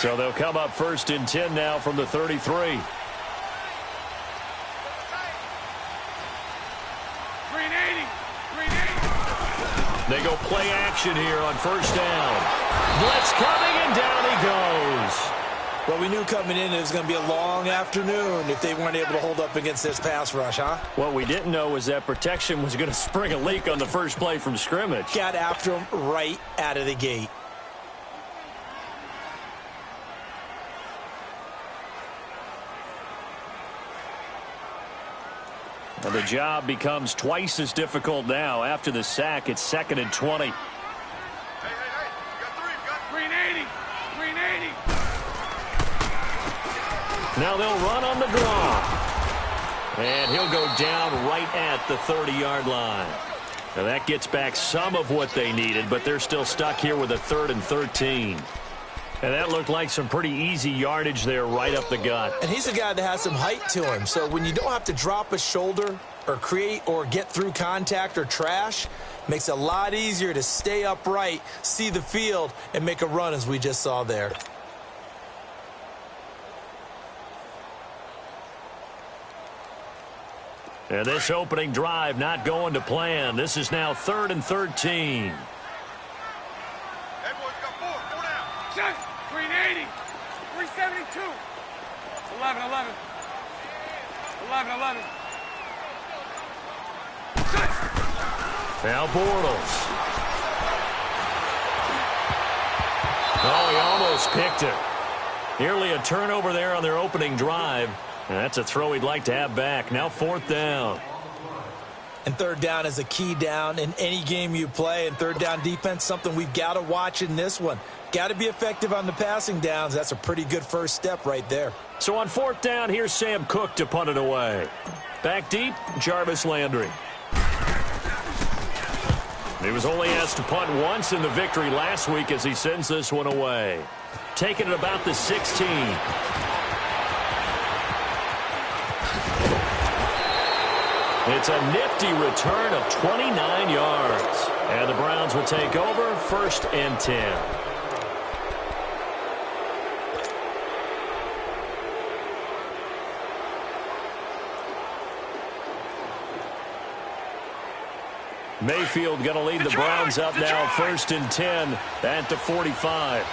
So they'll come up 1st and 10 now from the 33. They go play action here on 1st down. Blitz coming, and down he goes. Well, we knew coming in it was going to be a long afternoon if they weren't able to hold up against this pass rush, huh? What we didn't know was that protection was going to spring a leak on the first play from scrimmage. Got after him right out of the gate. And the job becomes twice as difficult now. After the sack, it's 2nd and 20. Hey, you got 380. Now they'll run on the draw. And he'll go down right at the 30-yard line. Now that gets back some of what they needed, but they're still stuck here with a 3rd and 13. And that looked like some pretty easy yardage there right up the gut. And he's a guy that has some height to him. So when you don't have to drop a shoulder or create or get through contact or trash, makes it a lot easier to stay upright, see the field, and make a run as we just saw there. And this opening drive not going to plan. This is now 3rd and 13. Hey, boys, got 4 down. Check. 380. 372. 11. Now Bortles. Oh, he almost picked it. Nearly a turnover there on their opening drive. And that's a throw he'd like to have back. Now 4th down. And 3rd down is a key down in any game you play. And 3rd down defense, something we've got to watch in this one. Got to be effective on the passing downs. That's a pretty good first step right there. So on 4th down, here's Sam Cook to punt it away. Back deep, Jarvis Landry. He was only asked to punt once in the victory last week as he sends this one away. Taking it about the 16. It's a nifty return of 29 yards. And the Browns will take over 1st and 10. Mayfield going to lead the Browns up now 1st and 10 at the 45.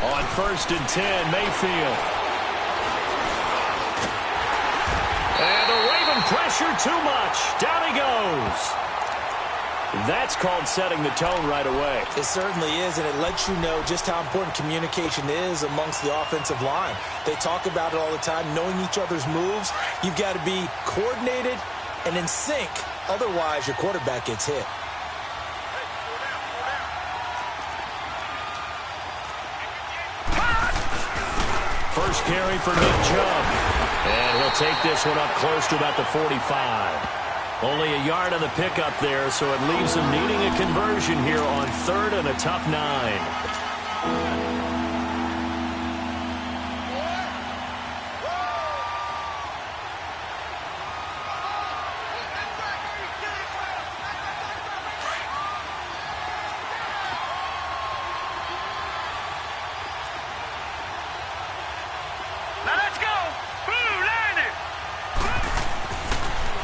On 1st and 10, Mayfield. And the Raven pressure too much. Down he goes. That's called setting the tone right away. It certainly is, and it lets you know just how important communication is amongst the offensive line. They talk about it all the time, knowing each other's moves. You've got to be coordinated and in sync. Otherwise, your quarterback gets hit. First carry for Nick Chubb. And he'll take this one up close to about the 45. Only a yard on the pickup there, so it leaves them needing a conversion here on 3rd and a tough 9.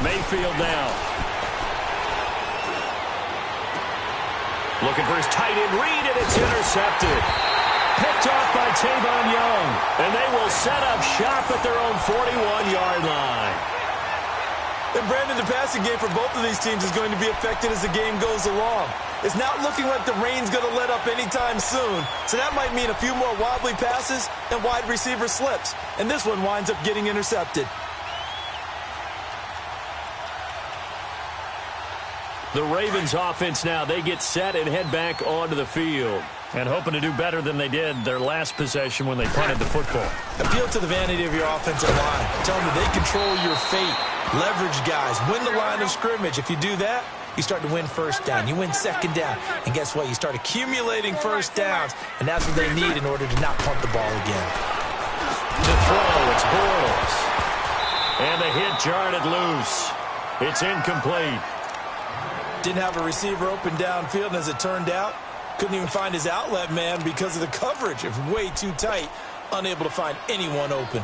Mayfield now. Looking for his tight end read, and it's intercepted. Picked off by Tavon Young. And they will set up shop at their own 41-yard line. And Brandon, the passing game for both of these teams is going to be affected as the game goes along. It's not looking like the rain's going to let up anytime soon. So that might mean a few more wobbly passes and wide receiver slips. And this one winds up getting intercepted. The Ravens offense now, they get set and head back onto the field. And hoping to do better than they did their last possession when they punted the football. Appeal to the vanity of your offensive line. Tell them that they control your fate. Leverage guys. Win the line of scrimmage. If you do that, you start to win 1st down. You win 2nd down. And guess what? You start accumulating 1st downs. And that's what they need in order to not punt the ball again. To throw, it's Bortles. And the hit jarred it loose. It's incomplete. Didn't have a receiver open downfield, and as it turned out, couldn't even find his outlet man because of the coverage. It was way too tight, unable to find anyone open.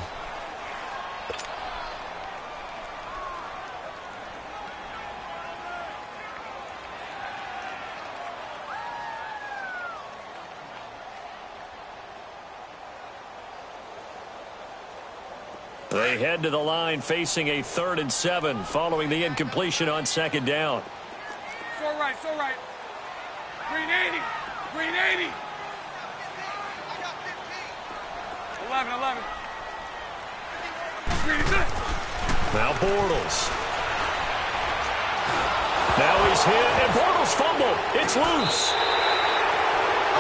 They head to the line facing a 3rd and 7 following the incompletion on 2nd down. So right, so right. Green 80. Green 80. 11. Green is it. Now Bortles. Now he's hit, and Bortles fumbled. It's loose.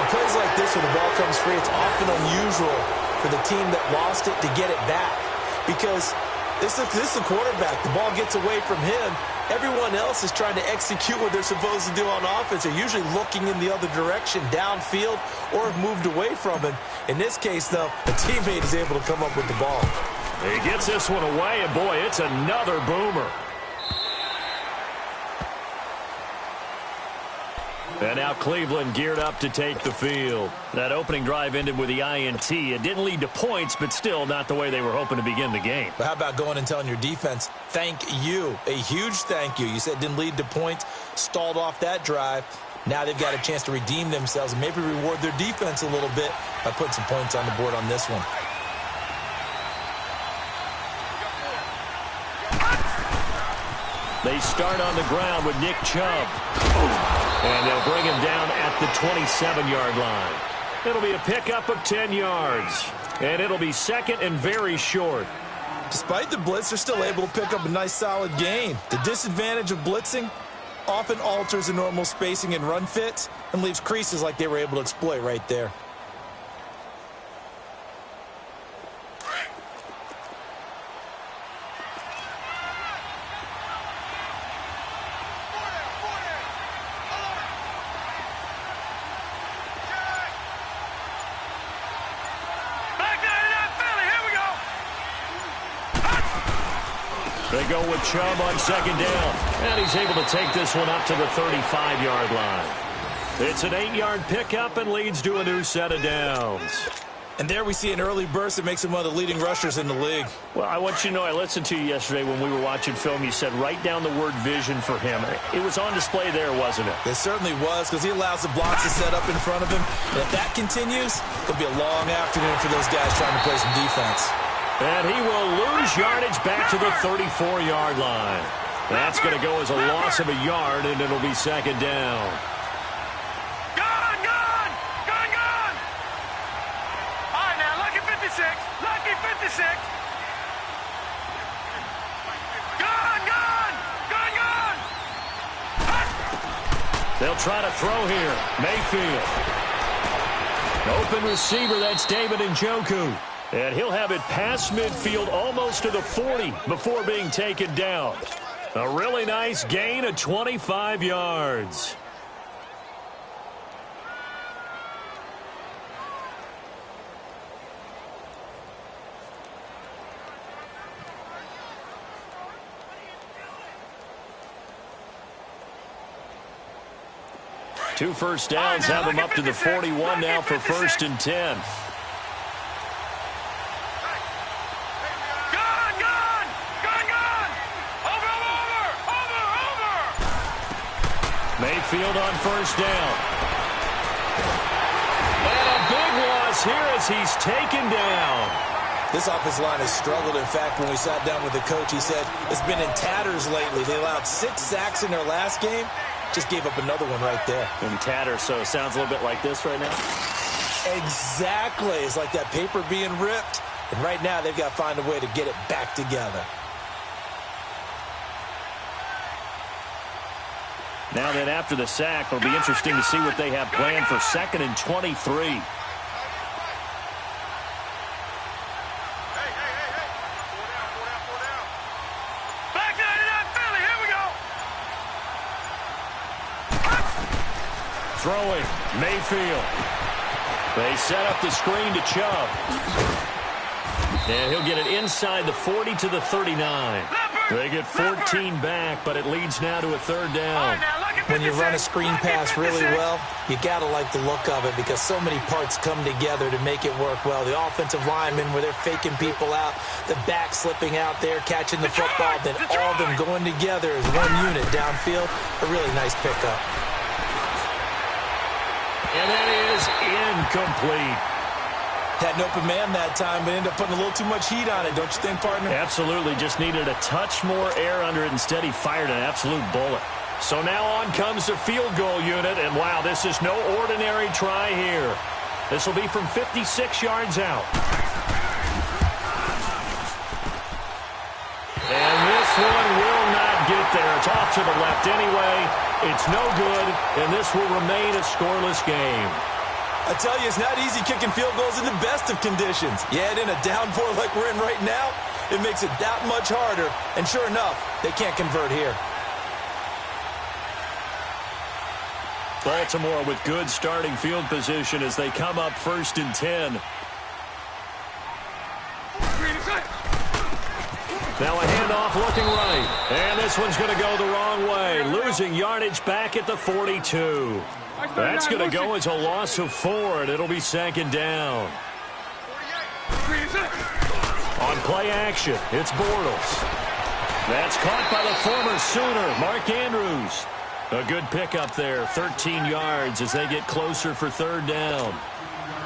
On plays like this, when the ball comes free, it's often unusual for the team that lost it to get it back. Because this is the quarterback. The ball gets away from him. Everyone else is trying to execute what they're supposed to do on offense. They're usually looking in the other direction, downfield, or have moved away from him. In this case, though, a teammate is able to come up with the ball. He gets this one away, and boy, it's another boomer. And now Cleveland geared up to take the field. That opening drive ended with the INT. It didn't lead to points, but still not the way they were hoping to begin the game. But how about going and telling your defense, thank you, a huge thank you. You said it didn't lead to points, stalled off that drive. Now they've got a chance to redeem themselves and maybe reward their defense a little bit by putting some points on the board on this one. They start on the ground with Nick Chubb. And they'll bring him down at the 27-yard line. It'll be a pickup of 10 yards. And it'll be 2nd and very short. Despite the blitz, they're still able to pick up a nice solid gain. The disadvantage of blitzing often alters the normal spacing and run fits and leaves creases like they were able to exploit right there. They go with Chubb on 2nd down. And he's able to take this one up to the 35-yard line. It's an 8-yard pickup and leads to a new set of downs. And there we see an early burst that makes him one of the leading rushers in the league. Well, I want you to know, I listened to you yesterday when we were watching film. You said write down the word vision for him. It was on display there, wasn't it? It certainly was, because he allows the blocks to set up in front of him. And if that continues, it'll be a long afternoon for those guys trying to play some defense. And he will lose yardage back to the 34-yard line. That's going to go as a loss of a yard, and it'll be 2nd down. Gone! All right, now, lucky 56. Lucky 56. Gone! They'll try to throw here. Mayfield. Open receiver, that's David Njoku. And he'll have it past midfield almost to the 40 before being taken down. A really nice gain of 25 yards. Two first downs have him up to the 41 now for 1st and 10. Mayfield on 1st down. And a big loss here as he's taken down. This offensive line has struggled. In fact, when we sat down with the coach, he said it's been in tatters lately. They allowed 6 sacks in their last game. Just gave up another one right there. In tatters, so it sounds a little bit like this right now. Exactly. It's like that paper being ripped. And right now, they've got to find a way to get it back together. Now then, after the sack, it'll be interesting to see what they have planned for 2nd and 23. Hey. Four down. Back 99 Philly, here we go. Throwing, Mayfield. They set up the screen to Chubb. And he'll get it inside the 40 to the 39. They get 14 back, but it leads now to a third down. When you run a screen pass really well, you got to like the look of it because so many parts come together to make it work well. The offensive linemen, where they're faking people out, the back slipping out there, catching the football, then all of them going together as one unit downfield. A really nice pickup. And that is incomplete. Had an open man that time, but ended up putting a little too much heat on it, don't you think, partner? Absolutely. Just needed a touch more air under it. Instead, he fired an absolute bullet. So now on comes the field goal unit, and wow, this is no ordinary try here. This will be from 56 yards out. And this one will not get there. It's off to the left anyway. It's no good, and this will remain a scoreless game. I tell you, it's not easy kicking field goals in the best of conditions. Yet in a downpour like we're in right now, it makes it that much harder. And sure enough, they can't convert here. Baltimore with good starting field position as they come up 1st and 10. Now a handoff looking right. And this one's going to go the wrong way. Losing yardage back at the 42. That's going to go as a loss of 4, and it'll be 2nd down. On play action, it's Bortles. That's caught by the former Sooner, Mark Andrews. A good pickup there, 13 yards as they get closer for 3rd down.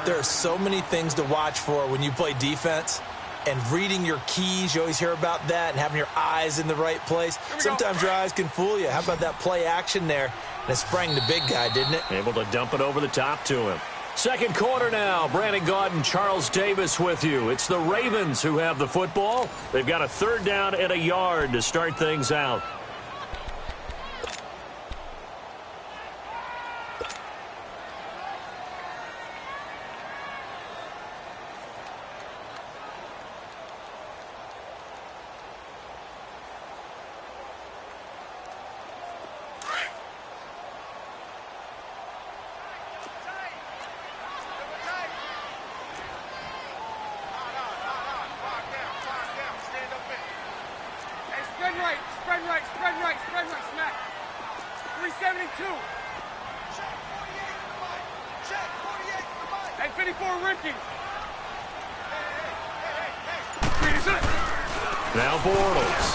There are so many things to watch for when you play defense. And reading your keys, you always hear about that, and having your eyes in the right place. Sometimes your eyes can fool you. How about that play action there? And it sprang the big guy, didn't it? Able to dump it over the top to him. 2nd quarter now. Brandon Gaudin, Charles Davis with you. It's the Ravens who have the football. They've got a 3rd down and a yard to start things out. Spread right, smack. 372. Check, 48. Hey, 54, Ricky. Now Bortles.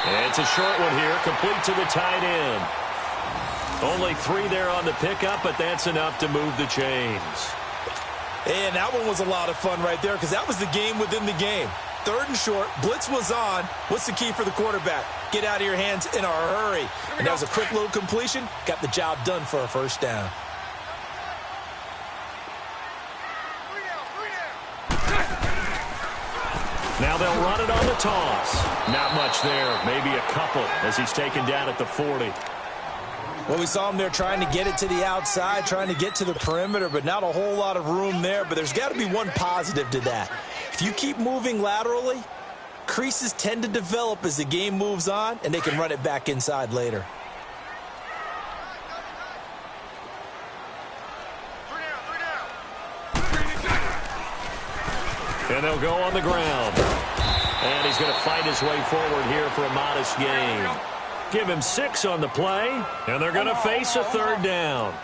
And it's a short one here, complete to the tight end. Only 3 there on the pickup, but that's enough to move the chains. And that one was a lot of fun right there because that was the game within the game. 3rd and short, blitz was on. What's the key for the quarterback? Get out of your hands in a hurry. And that was a quick little completion. Got the job done for a 1st down. Now they'll run it on the toss. Not much there, maybe a couple as he's taken down at the 40. Well, we saw him there trying to get it to the outside, trying to get to the perimeter, but not a whole lot of room there. But there's got to be one positive to that. If you keep moving laterally, creases tend to develop as the game moves on, and they can run it back inside later. And they'll go on the ground. And he's going to fight his way forward here for a modest gain. Give him 6 on the play, and they're going to face a 3rd down.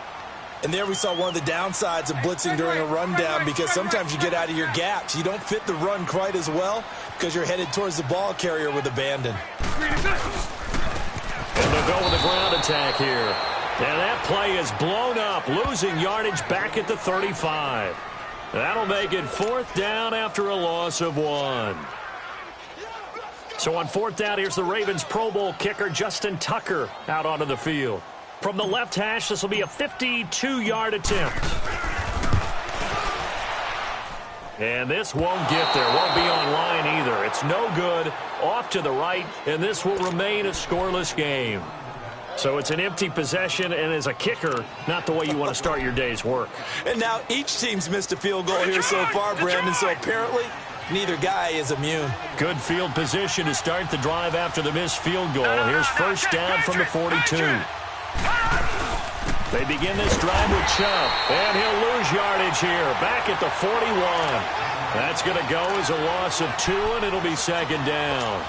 And there we saw one of the downsides of blitzing during a rundown because sometimes you get out of your gaps. You don't fit the run quite as well because you're headed towards the ball carrier with abandon. And they'll go with a ground attack here. And that play is blown up, losing yardage back at the 35. That'll make it 4th down after a loss of 1. So on 4th down, here's the Ravens Pro Bowl kicker Justin Tucker out onto the field. From the left hash, this will be a 52-yard attempt. And this won't get there. Won't be on line either. It's no good. Off to the right, and this will remain a scoreless game. So it's an empty possession, and as a kicker, not the way you want to start your day's work. And now each team's missed a field goal here so far, Brandon, so apparently neither guy is immune. Good field position to start the drive after the missed field goal. Here's 1st down from the 42. They begin this drive with Chubb, and he'll lose yardage here, back at the 41. That's going to go as a loss of 2, and it'll be second down.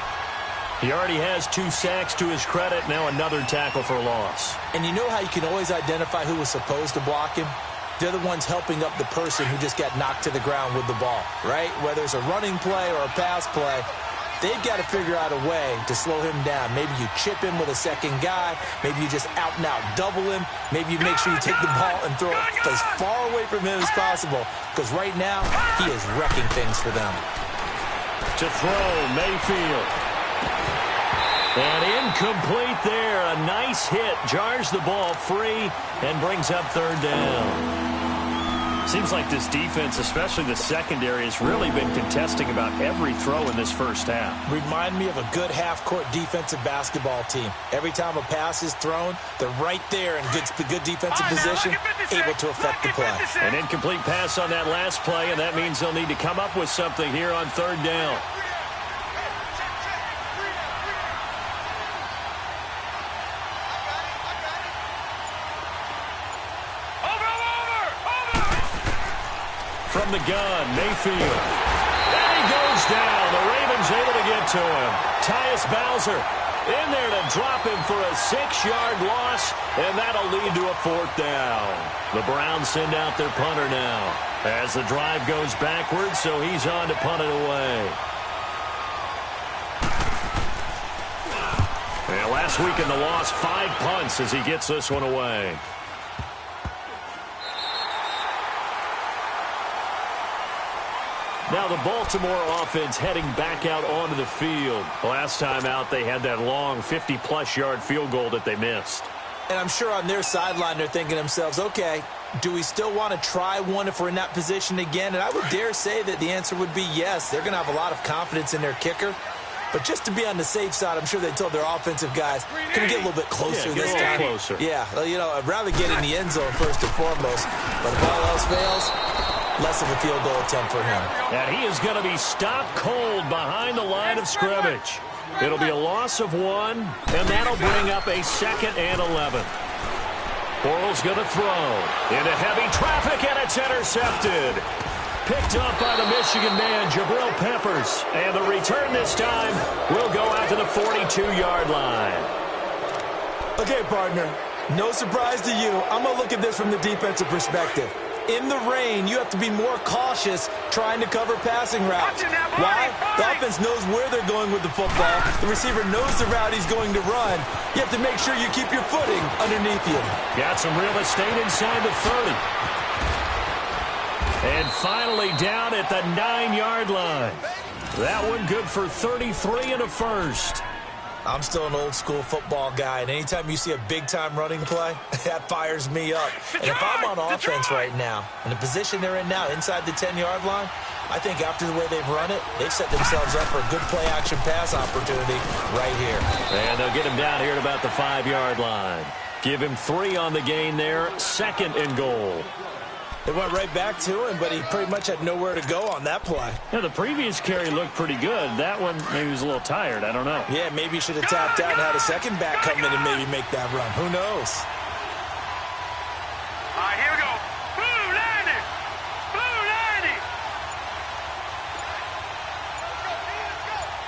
He already has 2 sacks to his credit, now another tackle for loss. And you know how you can always identify who was supposed to block him? They're the ones helping up the person who just got knocked to the ground with the ball, right? Whether it's a running play or a pass play, they've got to figure out a way to slow him down. Maybe you chip him with a second guy. Maybe you just out-and-out double him. Maybe you make sure you take the ball and throw it as far away from him as possible, because right now he is wrecking things for them. To throw, Mayfield. And incomplete there. A nice hit. Jars the ball free and brings up third down. Seems like this defense, especially the secondary, has really been contesting about every throw in this first half. Remind me of a good half-court defensive basketball team. Every time a pass is thrown, they're right there in good defensive position, able to affect the play. An incomplete pass on that last play, and that means they'll need to come up with something here on third down. From the gun, Mayfield. And he goes down. The Ravens able to get to him. Tyus Bowser in there to drop him for a 6-yard loss, and that'll lead to a 4th down. The Browns send out their punter now as the drive goes backwards, so he's on to punt it away. And last week in the loss, 5 punts as he gets this one away. Now the Baltimore offense heading back out onto the field. Last time out, they had that long 50-plus yard field goal that they missed. And I'm sure on their sideline they're thinking to themselves, okay, do we still want to try one if we're in that position again? And I would dare say that the answer would be yes. They're going to have a lot of confidence in their kicker. But just to be on the safe side, I'm sure they told their offensive guys, can we get a little bit closer this time? Closer. Yeah, well, you know, I'd rather get in the end zone first and foremost. But if all else fails, less of a field goal attempt for him. And he is going to be stopped cold behind the line of scrimmage. It'll be a loss of 1, and that'll bring up a 2nd and 11. Bortles going to throw into heavy traffic, and it's intercepted. Picked up by the Michigan man, Jabril Peppers. And the return this time will go out to the 42-yard line. Okay, partner, no surprise to you. I'm going to look at this from the defensive perspective. In the rain, you have to be more cautious trying to cover passing routes. Why? The offense knows where they're going with the football. The receiver knows the route he's going to run. You have to make sure you keep your footing underneath you. Got some real estate inside the 30. And finally down at the 9-yard line. That one good for 33 and a first. I'm still an old-school football guy, and anytime you see a big-time running play, that fires me up. And if I'm on offense right now, in the position they're in now, inside the 10-yard line, I think after the way they've run it, they've set themselves up for a good play-action pass opportunity right here. And they'll get him down here at about the 5-yard line. Give him 3 on the gain there, 2nd and goal. They went right back to him, but he pretty much had nowhere to go on that play. Yeah, the previous carry looked pretty good. That one, maybe he was a little tired. I don't know. Yeah, maybe he should have tapped out and had a second back come in and maybe make that run. Who knows? All right, here we go. Blue landing. Blue landing.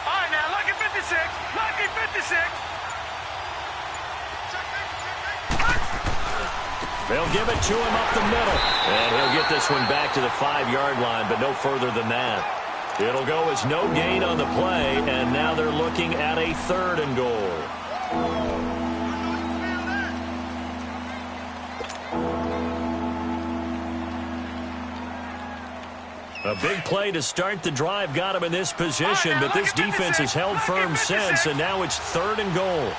All right, now, lucky 56. Lucky 56. They'll give it to him up the middle. And he'll get this one back to the 5-yard line, but no further than that. It'll go as no gain on the play, and now they're looking at a 3rd and goal. A big play to start the drive got him in this position, but this defense has held firm since, and now it's 3rd and goal.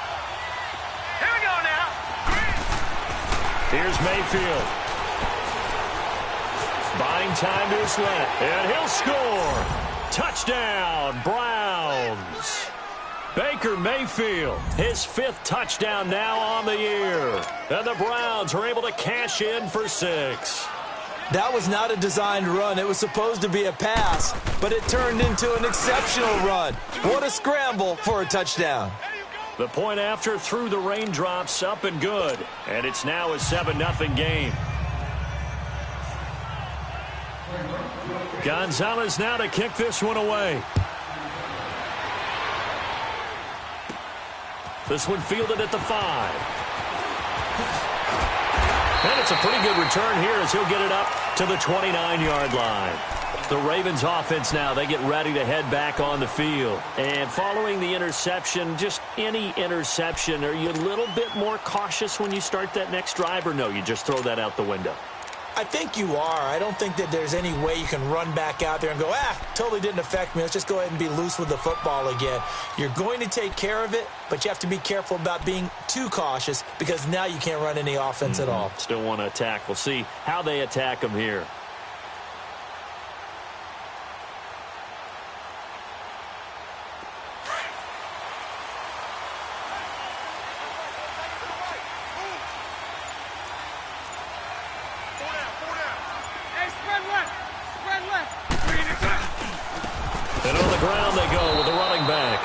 Here's Mayfield. Buying time to his left. And he'll score. Touchdown, Browns. Baker Mayfield, his 5th touchdown now on the year. And the Browns are able to cash in for 6. That was not a designed run. It was supposed to be a pass, but it turned into an exceptional run. What a scramble for a touchdown. The point after through the raindrops, up and good. And it's now a 7-0 game. Gonzalez now to kick this one away. This one fielded at the 5. And it's a pretty good return here as he'll get it up to the 29-yard line. The Ravens offense now, they get ready to head back on the field. And following the interception, just any interception, are you a little bit more cautious when you start that next drive, or no, you just throw that out the window? I think you are. I don't think that there's any way you can run back out there and go, totally didn't affect me. Let's just go ahead and be loose with the football again. You're going to take care of it, but you have to be careful about being too cautious because now you can't run any offense at all. Still want to attack. We'll see how they attack them here. And on the ground they go with the running back.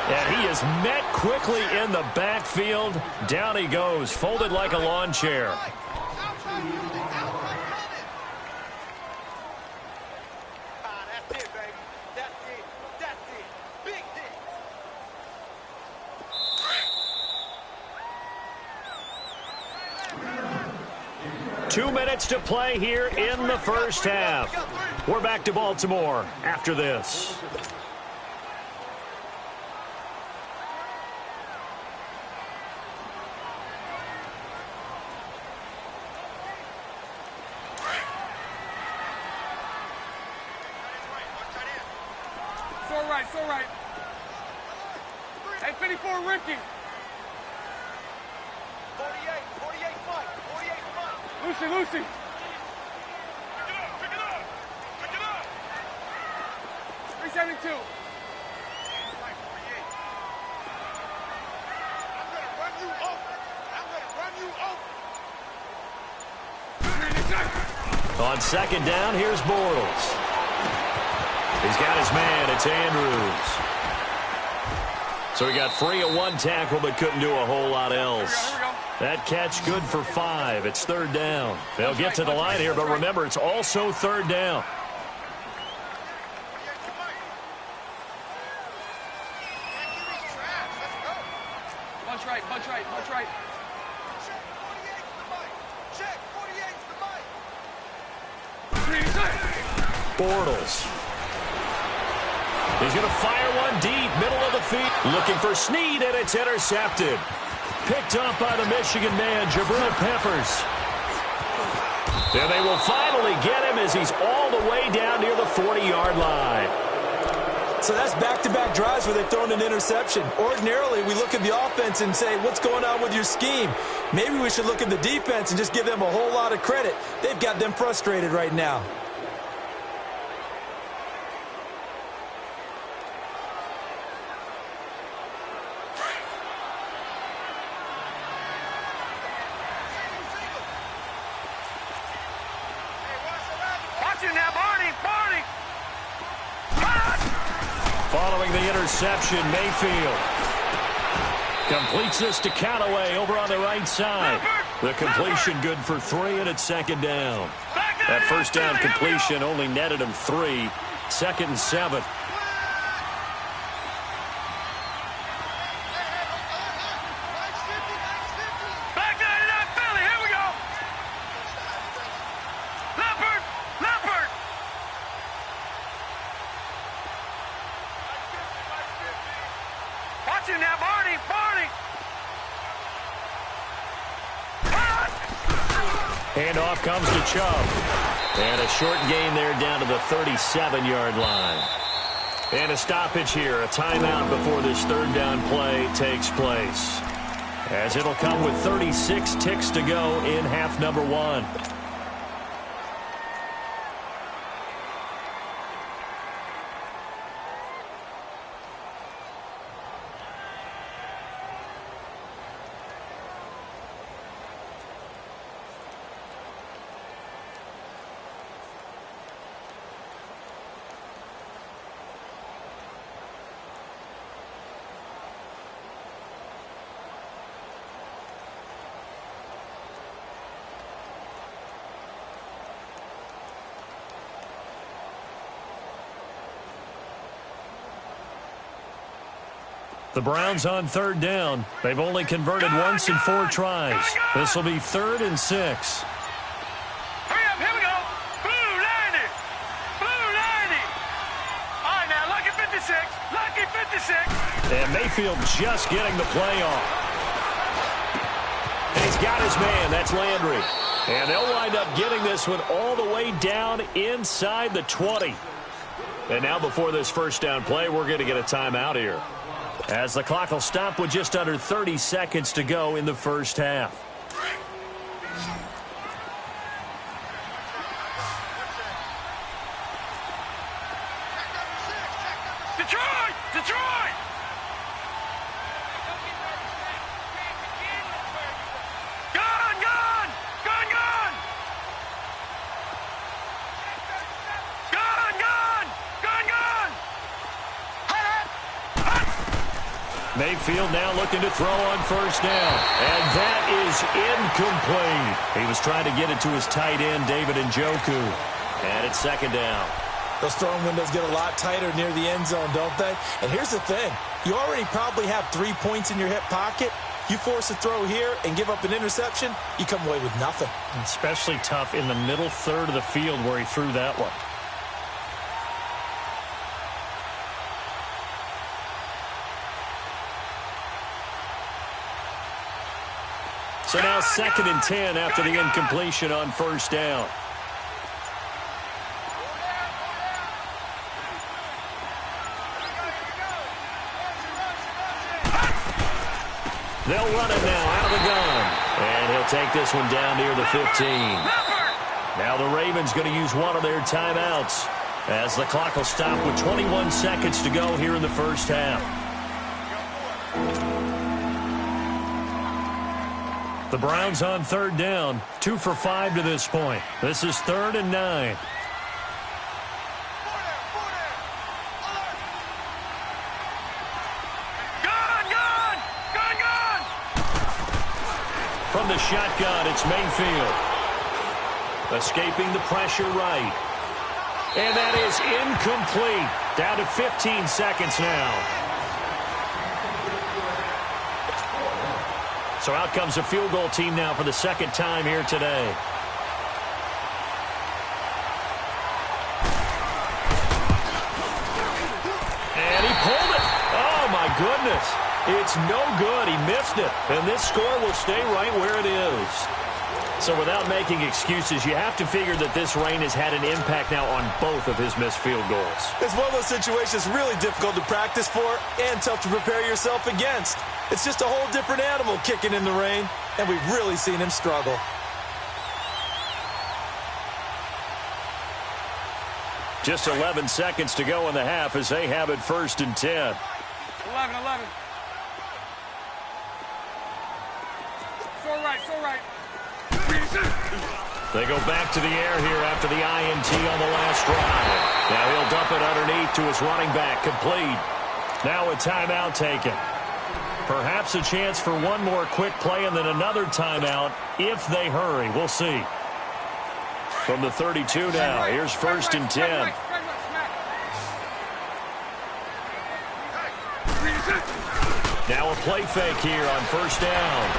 And he is met quickly in the backfield. Down he goes, folded like a lawn chair. That's it, baby. That's it. That's it. Big hit. 2 minutes to play here in the first half. We're back to Baltimore after this. It's all right. Hey, 54, Ricky. 48 Mike. 48 Mike. Lucy. Pick it up. 372. I'm going to run you over. On second down, here's Bortles. He's got his man. It's Andrews. So he got free of one tackle but couldn't do a whole lot else. Here we go. That catch good for 5. It's third down. They'll get to the line here, but remember, it's also third down. Bunch right. Check. 48's the mic. Bortles. He's going to fire one deep, middle of the field. Looking for Snead, and it's intercepted. Picked up by the Michigan man, Jabril Peppers. And they will finally get him as he's all the way down near the 40-yard line. So that's back-to-back drives where they've thrown an interception. Ordinarily, we look at the offense and say, what's going on with your scheme? Maybe we should look at the defense and just give them a whole lot of credit. They've got them frustrated right now. Following the interception, Mayfield completes this to Callaway over on the right side. The completion good for 3, and it's second down. That first down completion only netted him 3. Second and 7. Handoff comes to Chubb. And a short gain there down to the 37-yard line. And a stoppage here, a timeout before this third down play takes place. As it'll come with 36 ticks to go in half number 1. The Browns on third down. They've only converted once in 4 tries. This will be 3rd and 6. Hurry up, here we go. Blue 90. Blue 90. All right, now, lucky 56. Lucky 56. And Mayfield just getting the play off. And he's got his man. That's Landry. And they'll wind up getting this one all the way down inside the 20. And now before this first down play, we're going to get a timeout here, as the clock will stop with just under 30 seconds to go in the first half. Detroit! Detroit! Gun! Gun! Gun! Gun! Gun! Gun! Gun! Gun! Mayfield now looking to throw on first down. And that is incomplete. He was trying to get it to his tight end, David Njoku. And it's second down. Those throwing windows get a lot tighter near the end zone, don't they? And here's the thing. You already probably have 3 points in your hip pocket. You force a throw here and give up an interception, you come away with nothing. Especially tough in the middle third of the field where he threw that one. So now 2nd and 10 after the incompletion on first down. They'll run it now out of the gun. And he'll take this one down near the 15. Now the Ravens going to use one of their timeouts, as the clock will stop with 21 seconds to go here in the first half. The Browns on third down, 2 for 5 to this point. This is 3rd and 9. Gun! Gun! Gun! Gun! From the shotgun, it's Mayfield. Escaping the pressure right. And that is incomplete. Down to 15 seconds now. So out comes a field goal team now for the second time here today. And he pulled it. Oh, my goodness. It's no good. He missed it. And this score will stay right where it is. So without making excuses, you have to figure that this rain has had an impact now on both of his missed field goals. It's one of those situations really difficult to practice for and tough to prepare yourself against. It's just a whole different animal kicking in the rain, and we've really seen him struggle. Just 11 seconds to go in the half as they have it 1st and 10. 11. So right. They go back to the air here after the INT on the last drive. Now he'll dump it underneath to his running back, complete. Now a timeout taken. Perhaps a chance for one more quick play and then another timeout if they hurry. We'll see. From the 32 now, here's 1st and 10. Now a play fake here on first down.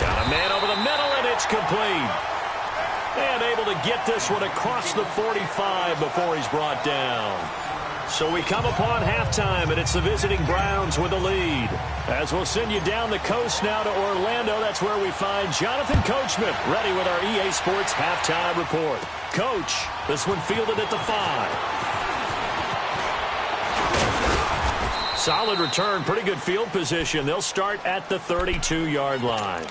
Got a man over the middle, and it's complete. And able to get this one across the 45 before he's brought down. So we come upon halftime, and it's the visiting Browns with the lead. As we'll send you down the coast now to Orlando, that's where we find Jonathan Coachman, ready with our EA Sports halftime report. Coach, this one fielded at the 5. Solid return, pretty good field position. They'll start at the 32-yard line.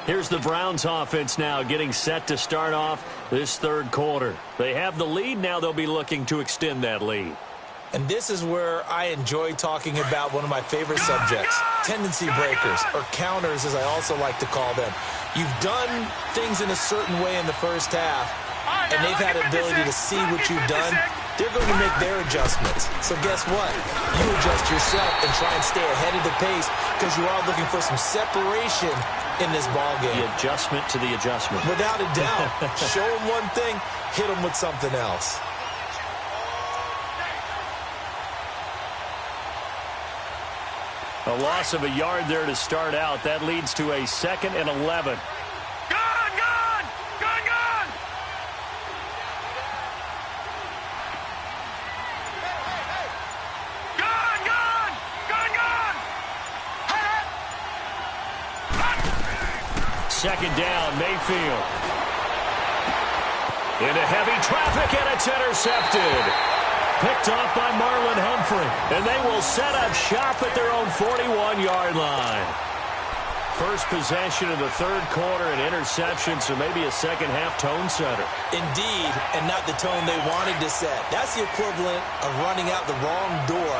Here's the Browns offense now getting set to start off this third quarter. They have the lead. Now they'll be looking to extend that lead. And this is where I enjoy talking about one of my favorite subjects, tendency breakers, or counters as I also like to call them. You've done things in a certain way in the first half, and they've had the ability to see what you've done. They're going to make their adjustments. So guess what? You adjust yourself and try and stay ahead of the pace because you are looking for some separation in this ballgame. The adjustment to the adjustment. Without a doubt. Show them one thing, hit them with something else. A loss of a yard there to start out. That leads to a 2nd and 11. Gone, gone! Gone, gone! Gone, gone! Gone, gone! Second down, Mayfield. Into heavy traffic, and it's intercepted. Picked off by Marlon Humphrey. And they will set up shop at their own 41-yard line. First possession of the third quarter, an interception, so maybe a second-half tone setter. Indeed, and not the tone they wanted to set. That's the equivalent of running out the wrong door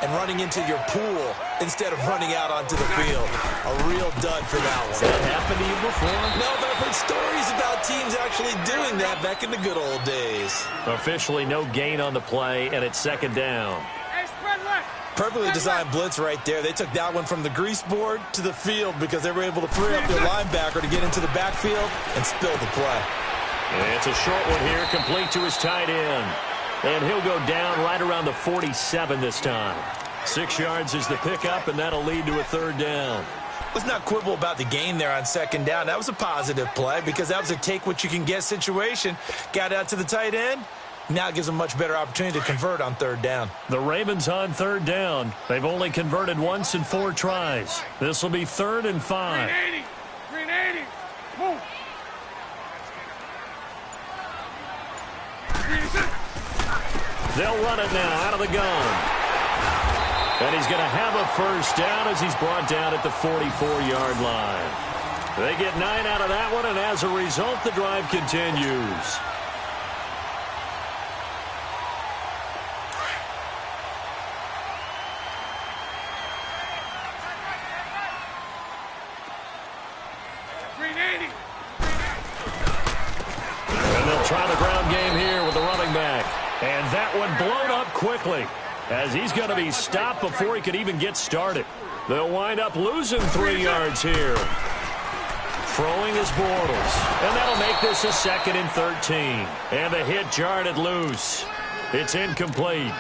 and running into your pool instead of running out onto the field. A real dud for that one. Has that happened to you before? No, but I've heard stories about teams actually doing that back in the good old days. Officially no gain on the play, and it's second down. Hey, spread left. Perfectly designed blitz right there. They took that one from the grease board to the field because they were able to free up their linebacker to get into the backfield and spill the play. And it's a short one here, complete to his tight end. And he'll go down right around the 47 this time. 6 yards is the pickup, and that'll lead to a third down. Let's not quibble about the gain there on second down. That was a positive play because that was a take-what-you-can-get situation. Got out to the tight end. Now it gives them a much better opportunity to convert on third down. The Ravens on third down. They've only converted once in 4 tries. This will be 3rd and 5. 380. 380. Move. 386. They'll run it now out of the gun. And he's going to have a first down as he's brought down at the 44-yard line. They get 9 out of that one, and as a result, the drive continues. And they'll try the ground game here with the running back. And that one blown up quickly as he's going to be stopped before he could even get started. They'll wind up losing 3 yards here. Throwing is Bortles. And that'll make this a 2nd and 13. And the hit jarred it loose. It's incomplete.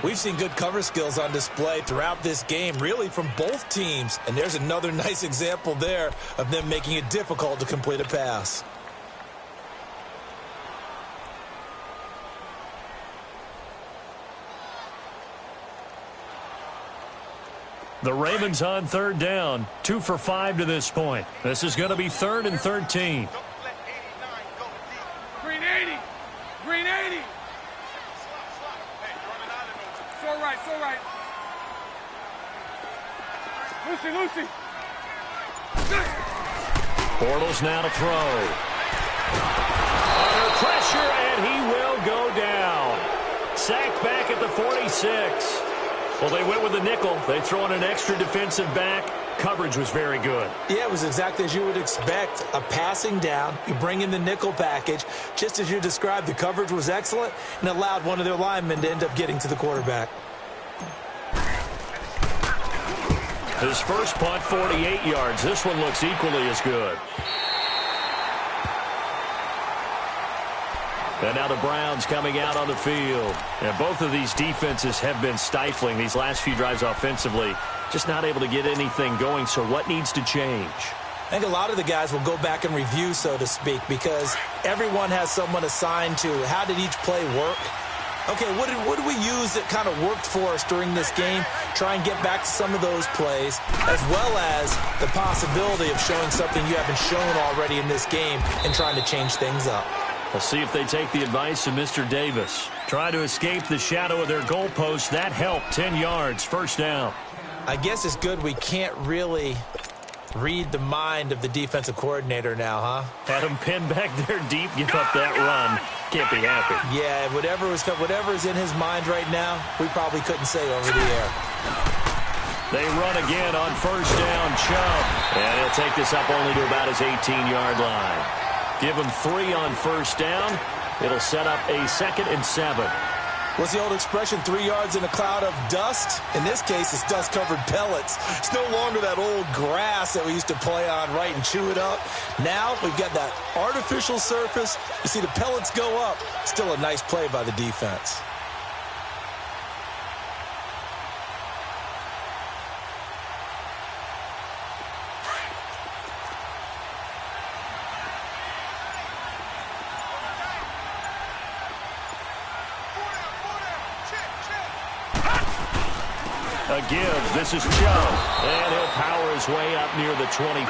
We've seen good cover skills on display throughout this game, really from both teams. And there's another nice example there of them making it difficult to complete a pass. The Ravens on third down, 2 for 5 to this point. This is going to be 3rd and 13. Green 80. Green 80. So right, so right. Lucy, Lucy. Bortles now to throw. Under pressure, and he will go down. Sacked back at the 46. Well, they went with the nickel. They throw in an extra defensive back. Coverage was very good. Yeah, it was exactly as you would expect. A passing down. You bring in the nickel package. Just as you described, the coverage was excellent and allowed one of their linemen to end up getting to the quarterback. His first punt, 48 yards. This one looks equally as good. And now the Browns coming out on the field. And both of these defenses have been stifling these last few drives offensively. Just not able to get anything going. So what needs to change? I think a lot of the guys will go back and review, so to speak, because everyone has someone assigned to how did each play work. Okay, what did we use that kind of worked for us during this game? Try and get back to some of those plays, as well as the possibility of showing something you haven't shown already in this game and trying to change things up. We'll see if they take the advice of Mr. Davis. Try to escape the shadow of their goalpost. That helped. 10 yards, first down. I guess it's good we can't really read the mind of the defensive coordinator now, huh? Had him pinned back there deep, give up that run. Can't be happy. Yeah, whatever's in his mind right now, we probably couldn't say over the air. They run again on first down, Chubb. And he'll take this up only to about his 18-yard line. Give him 3 on first down. It'll set up a 2nd and 7. What's the old expression, 3 yards in a cloud of dust? In this case, it's dust-covered pellets. It's no longer that old grass that we used to play on, right, and chew it up. Now we've got that artificial surface. You see the pellets go up. Still a nice play by the defense. A give. This is Chubb. And he'll power his way up near the 25.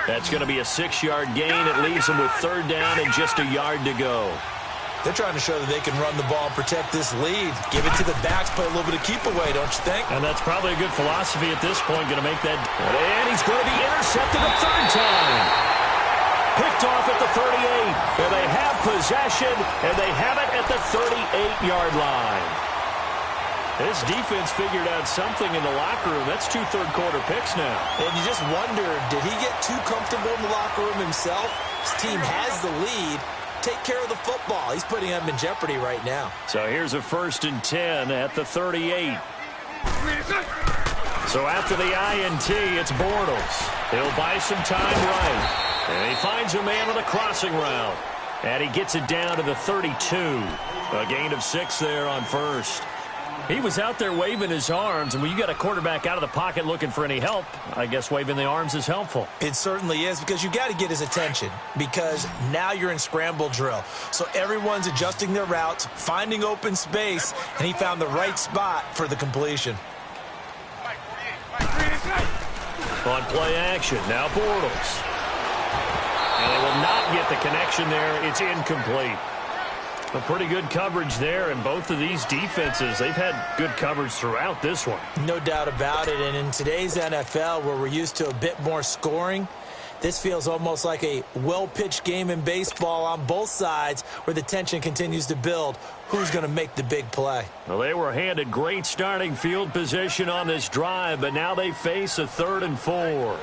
That's going to be a 6-yard gain. It leaves him with 3rd down and just a yard to go. They're trying to show that they can run the ball and protect this lead. Give it to the backs, play a little bit of keep away, don't you think? And that's probably a good philosophy at this point, going to make that. And he's going to be intercepted a 3rd time. Picked off at the 38. And they have possession, and they have it at the 38-yard line. This defense figured out something in the locker room. That's 2 third-quarter picks now. And you just wonder, did he get too comfortable in the locker room himself? His team has the lead. Take care of the football. He's putting them in jeopardy right now. So here's a 1st and 10 at the 38. So after the INT, it's Bortles. He'll buy some time right. And he finds a man on the crossing route. And he gets it down to the 32. A gain of 6 there on 1st. He was out there waving his arms, and when you got a quarterback out of the pocket looking for any help, I guess waving the arms is helpful. It certainly is, because you got to get his attention, because now you're in scramble drill. So everyone's adjusting their routes, finding open space, and he found the right spot for the completion. On play action, now Bortles. And they will not get the connection there. It's incomplete. A pretty good coverage there, and both of these defenses, they've had good coverage throughout this one. No doubt about it, and in today's NFL, where we're used to a bit more scoring, this feels almost like a well-pitched game in baseball on both sides, where the tension continues to build. Who's going to make the big play? Well, they were handed great starting field position on this drive, but now they face a 3rd and 4.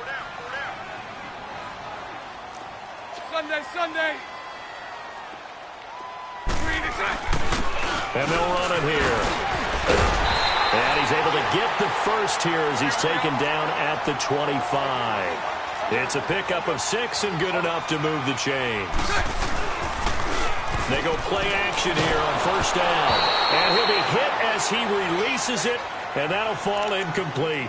Sunday. And they'll run it here. And he's able to get the first here as he's taken down at the 25. It's a pickup of 6 and good enough to move the chains. They go play action here on 1st down. And he'll be hit as he releases it, and that'll fall incomplete.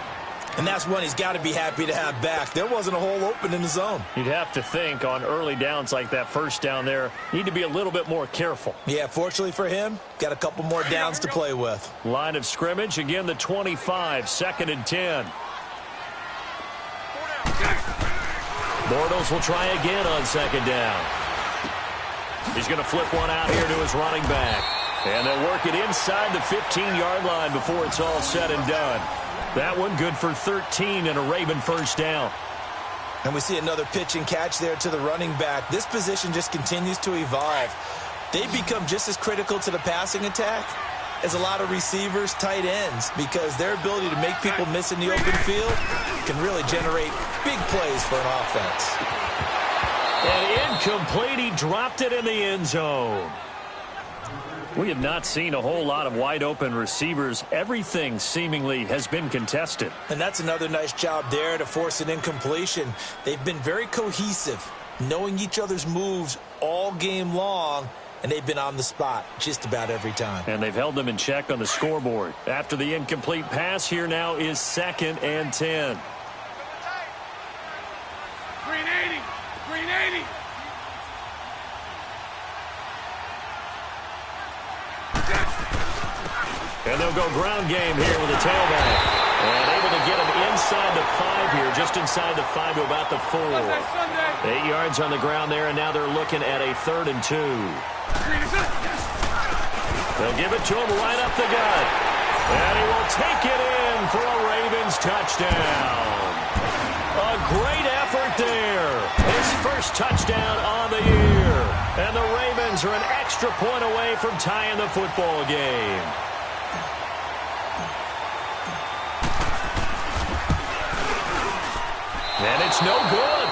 And that's one he's got to be happy to have back. There wasn't a hole open in the zone. You'd have to think on early downs like that 1st down there, need to be a little bit more careful. Yeah, fortunately for him, got a couple more downs to play with. Line of scrimmage, again the 25, 2nd and 10. Bortles will try again on 2nd down. He's going to flip one out here to his running back. And they'll work it inside the 15-yard line before it's all said and done. That one good for 13 and a Raven 1st down. And we see another pitch and catch there to the running back. This position just continues to evolve. They become just as critical to the passing attack as a lot of receivers, tight ends, because their ability to make people miss in the open field can really generate big plays for an offense. And incomplete. He dropped it in the end zone. We have not seen a whole lot of wide-open receivers. Everything seemingly has been contested. And that's another nice job there to force an incompletion. They've been very cohesive, knowing each other's moves all game long, and they've been on the spot just about every time. And they've held them in check on the scoreboard. After the incomplete pass, here now is 2nd and 10. Green 80. And they'll go ground game here with a tailback. And able to get him inside the 5 here, just inside the 5 to about the 4. 8 yards on the ground there, and now they're looking at a 3rd and 2. They'll give it to him right up the gut. And he will take it in for a Ravens touchdown. A great effort there. His first touchdown on the year. And the Ravens are an extra point away from tying the football game. And it's no good.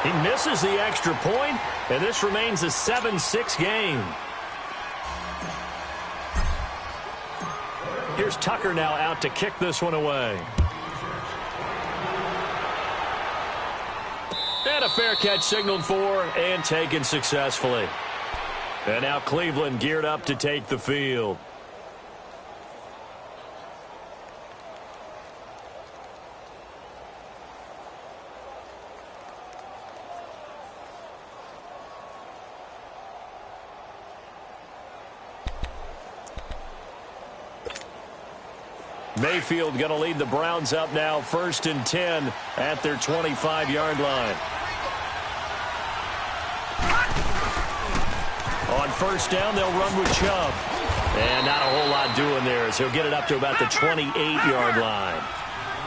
He misses the extra point, and this remains a 7-6 game. Here's Tucker now out to kick this one away. And a fair catch signaled for and taken successfully. And now Cleveland geared up to take the field. Mayfield going to lead the Browns up now, 1st and 10 at their 25-yard line. On 1st down, they'll run with Chubb. And not a whole lot doing there as he'll get it up to about the 28-yard line.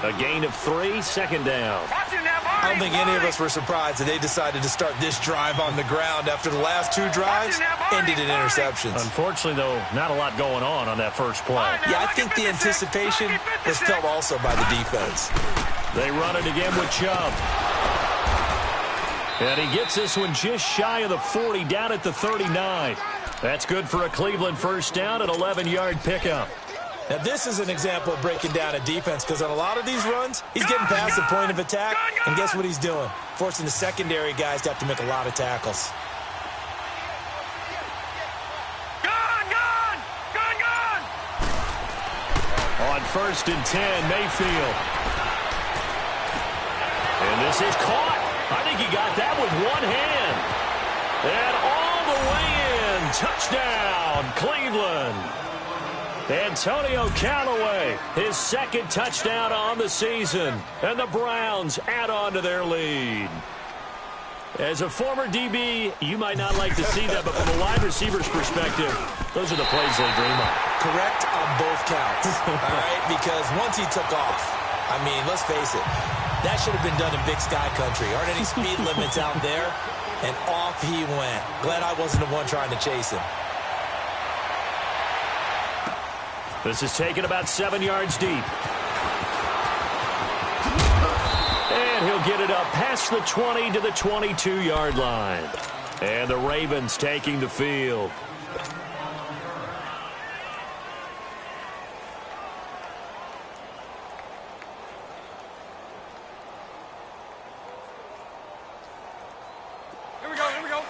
A gain of 3, 2nd down. I don't think any of us were surprised that they decided to start this drive on the ground after the last 2 drives ended in interceptions. Unfortunately, though, not a lot going on that first play. Yeah, I think the anticipation was felt also by the defense. They run it again with Chubb. And he gets this one just shy of the 40, down at the 39. That's good for a Cleveland 1st down, an 11-yard pickup. Now, this is an example of breaking down a defense because on a lot of these runs, he's getting past the point of attack, and guess what he's doing? Forcing the secondary guys to have to make a lot of tackles. On 1st and 10, Mayfield. And this is caught. I think he got that with one hand. And all the way in. Touchdown, Cleveland. Antonio Callaway, his 2nd touchdown on the season. And the Browns add on to their lead. As a former DB, you might not like to see that, but from a wide receiver's perspective, those are the plays they dream of. Correct on both counts, all right? Because once he took off, I mean, let's face it, that should have been done in Big Sky Country. Aren't any speed limits out there? And off he went. Glad I wasn't the one trying to chase him. This is taken about 7 yards deep. And he'll get it up past the 20 to the 22-yard line. And the Ravens taking the field. Here we go, here we go.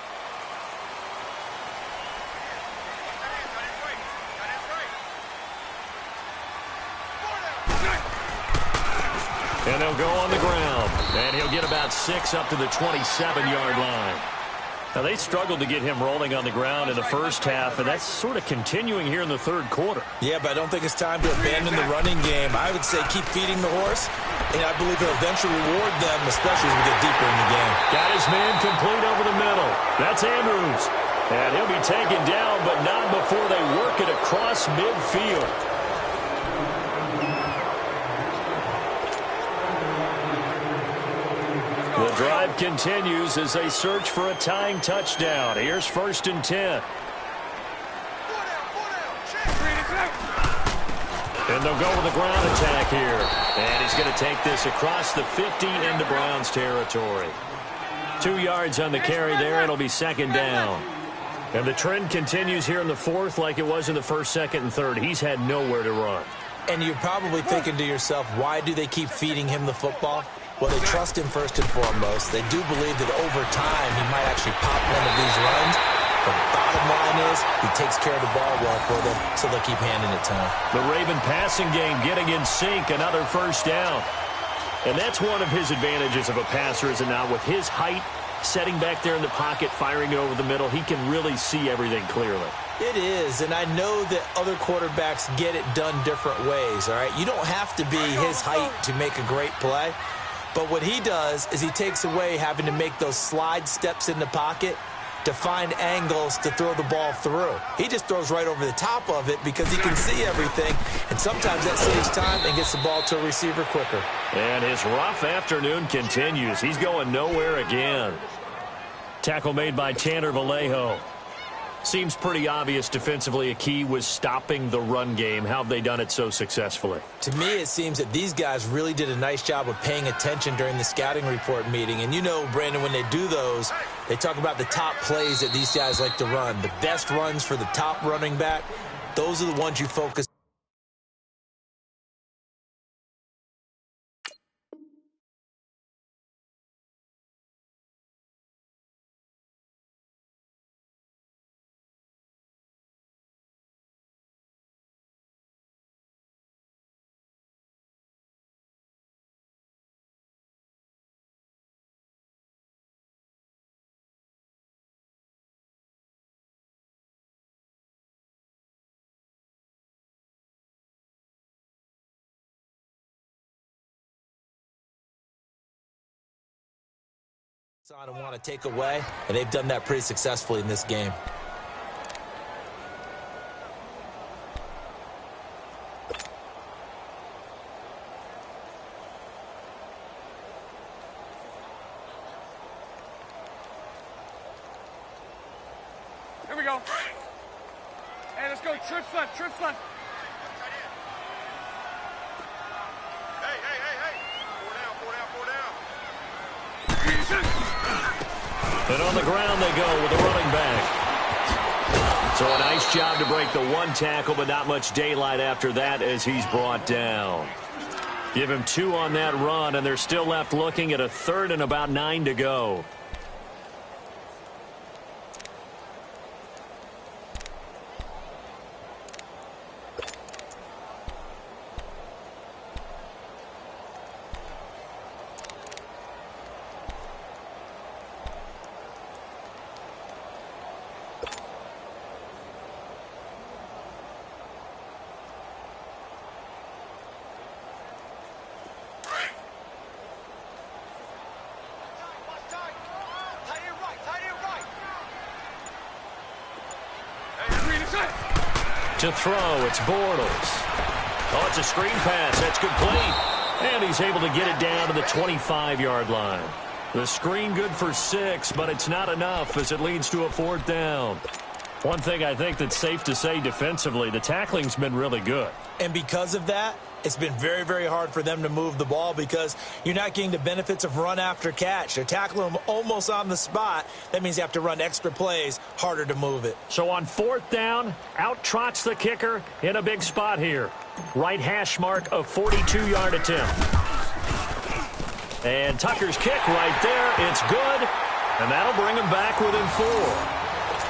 And they'll go on the ground. And he'll get about 6 up to the 27-yard line. Now, they struggled to get him rolling on the ground in the first half, and that's sort of continuing here in the 3rd quarter. Yeah, but I don't think it's time to abandon the running game. I would say keep feeding the horse, and I believe he'll eventually reward them, especially as we get deeper in the game. Got his man complete over the middle. That's Andrews. And he'll be taken down, but not before they work it across midfield. The drive continues as they search for a tying touchdown. Here's 1st and 10. And they'll go with a ground attack here. And he's going to take this across the 50 into Browns territory. 2 yards on the carry there. It'll be 2nd down. And the trend continues here in the 4th like it was in the 1st, 2nd, and 3rd. He's had nowhere to run. And you're probably thinking to yourself, why do they keep feeding him the football? Well, they trust him first and foremost. They do believe that over time he might actually pop one of these runs. The bottom line is he takes care of the ball well for them, so they'll keep handing it to him. The Raven passing game getting in sync, another 1st down. And that's one of his advantages of a passer, is it not? With his height, setting back there in the pocket, firing it over the middle, he can really see everything clearly. It is, and I know that other quarterbacks get it done different ways, all right? You don't have to be his height to make a great play. But what he does is he takes away having to make those slide steps in the pocket to find angles to throw the ball through. He just throws right over the top of it because he can see everything, and sometimes that saves time and gets the ball to a receiver quicker. And his rough afternoon continues. He's going nowhere again. Tackle made by Tanner Vallejo. Seems pretty obvious defensively a key was stopping the run game. How have they done it so successfully? To me, it seems that these guys really did a nice job of paying attention during the scouting report meeting. And you know, Brandon, when they do those, they talk about the top plays that these guys like to run. The best runs for the top running back, those are the ones you focus On and want to take away, and they've done that pretty successfully in this game. Here we go. Hey, let's go. Trips left, trips left. And on the ground they go with a running back. So a nice job to break the one tackle, but not much daylight after that as he's brought down. Give him 2 on that run, and they're still left looking at a 3rd and about 9 to go. To throw, it's Bortles. Oh, it's a screen pass. That's complete. And he's able to get it down to the 25-yard line. The screen good for 6, but it's not enough as it leads to a 4th down. One thing I think that's safe to say defensively, the tackling's been really good. And because of that, it's been very, very hard for them to move the ball because you're not getting the benefits of run after catch. They're tackling them almost on the spot. That means you have to run extra plays, harder to move it. So on 4th down, out trots the kicker in a big spot here. Right hash mark, a 42-yard attempt. And Tucker's kick right there. It's good. And that'll bring him back within 4.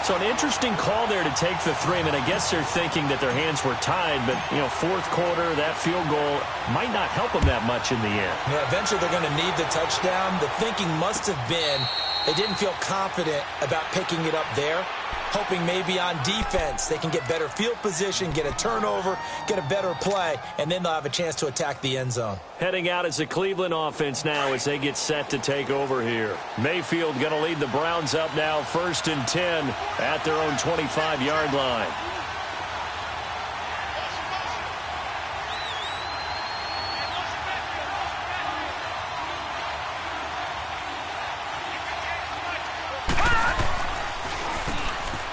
So an interesting call there to take the 3. I mean, I guess they're thinking that their hands were tied, but, 4th quarter, that field goal might not help them that much in the end. Yeah, eventually they're going to need the touchdown. The thinking must have been they didn't feel confident about picking it up there, hoping maybe on defense they can get better field position, get a turnover, get a better play, and then they'll have a chance to attack the end zone. Heading out is the Cleveland offense now as they get set to take over here. Mayfield going to lead the Browns up now, 1st and 10 at their own 25-yard line.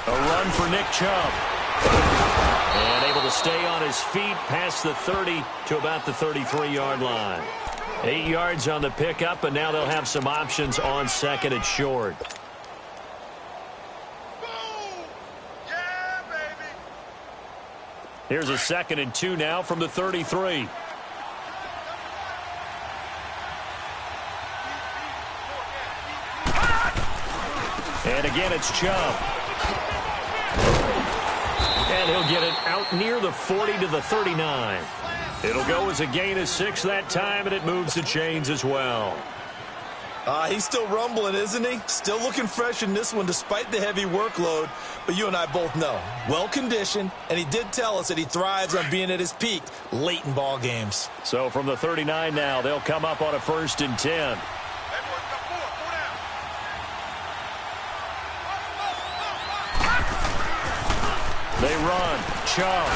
A run for Nick Chubb. And able to stay on his feet past the 30 to about the 33-yard line. 8 yards on the pickup, and now they'll have some options on 2nd and short. Here's a 2nd and 2 now from the 33. And again, it's Chubb. And he'll get it out near the 40 to the 39. It'll go as a gain of 6 that time, and it moves the chains as well. He's still rumbling, isn't he? Still looking fresh in this one despite the heavy workload. But you and I both know, well-conditioned, and he did tell us that he thrives on being at his peak late in ball games. So from the 39 now, they'll come up on a 1st and 10. They run. Chubb.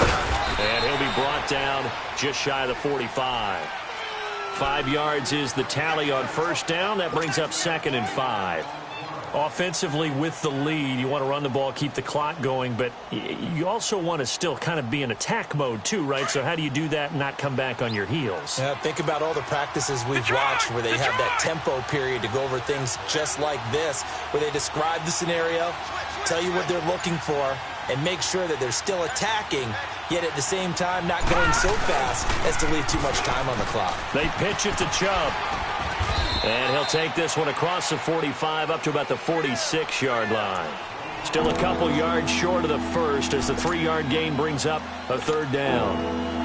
And he'll be brought down just shy of the 45. 5 yards is the tally on 1st down. That brings up 2nd and 5. Offensively with the lead, you want to run the ball, keep the clock going, but you also want to still kind of be in attack mode too, right? So how do you do that and not come back on your heels? Yeah, think about all the practices we've watched where they have that tempo period to go over things just like this, where they describe the scenario, tell you what they're looking for, and make sure that they're still attacking, yet at the same time not going so fast as to leave too much time on the clock. They pitch it to Chubb. And he'll take this one across the 45 up to about the 46-yard line. Still a couple yards short of the first as the 3-yard gain brings up a 3rd down.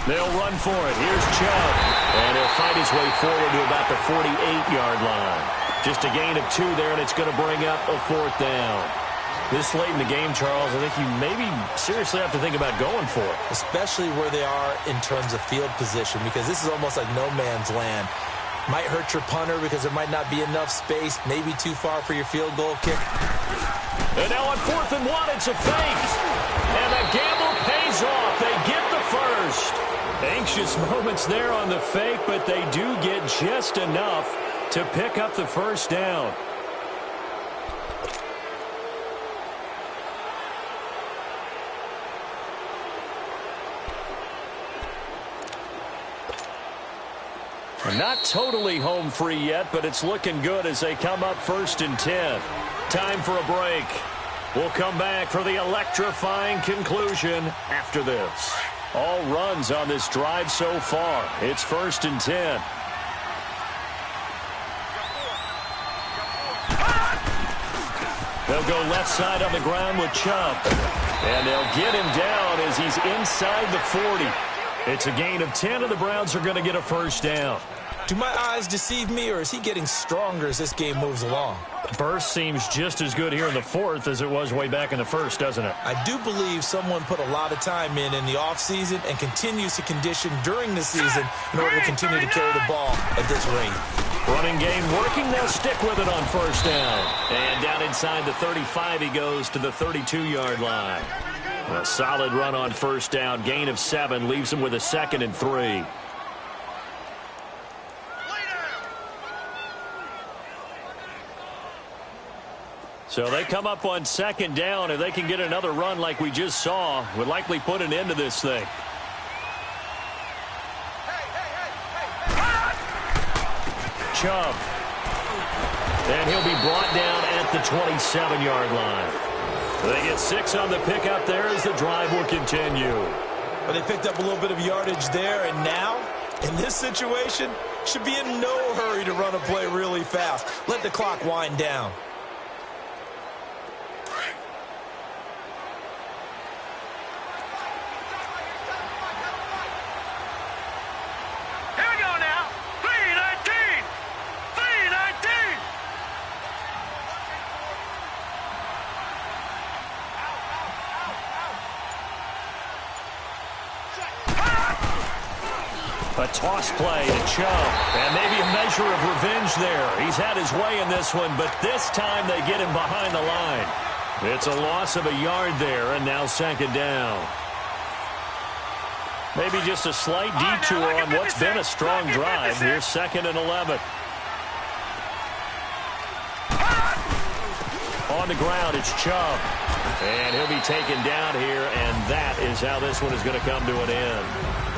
They'll run for it. Here's Chubb. And he'll fight his way forward to about the 48-yard line. Just a gain of 2 there, and it's going to bring up a 4th down. This late in the game, Charles, I think you maybe seriously have to think about going for it. Especially where they are in terms of field position, because this is almost like no man's land. Might hurt your punter because there might not be enough space, maybe too far for your field goal kick. And now on 4th and 1, it's a fake. And the gamble pays off. They get the first. Anxious moments there on the fake, but they do get just enough to pick up the first down. Not totally home free yet, but it's looking good as they come up 1st and 10. Time for a break. We'll come back for the electrifying conclusion after this. All runs on this drive so far. It's 1st and 10. They'll go left side on the ground with Chubb. And they'll get him down as he's inside the 40. It's a gain of 10, and the Browns are going to get a first down. Do my eyes deceive me, or is he getting stronger as this game moves along? Burst seems just as good here in the 4th as it was way back in the 1st, doesn't it? I do believe someone put a lot of time in the offseason and continues to condition during the season in order to continue to carry the ball at this rate. Running game working. They'll stick with it on 1st down. And down inside the 35, he goes to the 32-yard line. A solid run on 1st down. Gain of 7 leaves him with a 2nd and 3. So they come up on 2nd down, and they can get another run like we just saw. Would likely put an end to this thing. Chubb. And he'll be brought down at the 27-yard line. They get 6 on the pickup there as the drive will continue. Well, they picked up a little bit of yardage there, and now, in this situation, should be in no hurry to run a play really fast. Let the clock wind down. A toss play to Chubb, and maybe a measure of revenge there. He's had his way in this one, but this time they get him behind the line. It's a loss of a yard there, and now 2nd down. Maybe just a slight detour on what's been a strong drive. Here's 2nd and 11. On the ground, it's Chubb. And he'll be taken down here, and that is how this one is going to come to an end.